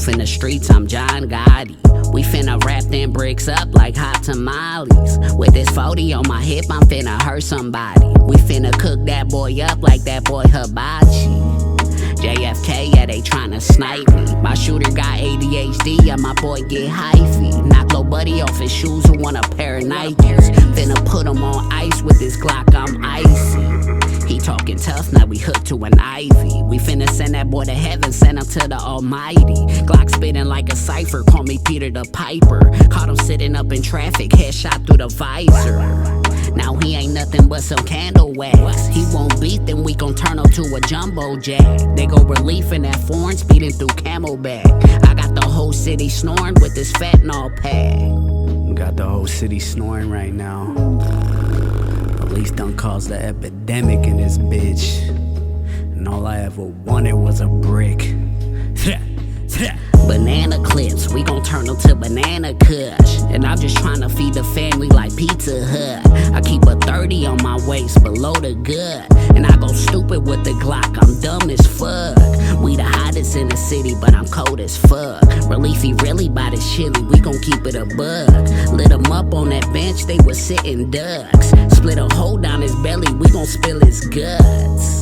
roof in the streets, I'm John Gotti. We finna wrap them bricks up like hot tamales. With this 40 on my hip, I'm finna hurt somebody. We finna cook that boy up like that boy hibachi. JFK, yeah, they tryna snipe me. My shooter got ADHD, yeah, my boy get hyphy. Knock low buddy off his shoes who want a pair of Nikes. Finna put him on ice with this Glock, I'm icy. He talking tough, now we hooked to an ivy. We finna send that boy to heaven, send him to the almighty. Glock spitting like a cipher, call me Peter the Piper. Caught him sitting up in traffic, headshot through the visor. Now he ain't nothing but some candle wax. He won't beat, then we gon' turn him to a jumbo jack. They go relief in that foreign, speeding through Camelback. I got the whole city snoring with this fentanyl pack. Got the whole city snoring right now. Police done caused the epidemic in this bitch. And all I ever wanted was a brick. Banana clips, we gon' turn them to banana kush. And I'm just tryna feed the family like Pizza Hut. I keep a 30 on my waist below the gut. And I go stupid with the Glock, I'm dumb as fuck. We the hottest in the city, but I'm cold as fuck. Reliefy really by the chili, we gon' keep it a buck. Lit him up on that bench, they was sitting ducks. Split a hole down his belly, we gon' spill his guts.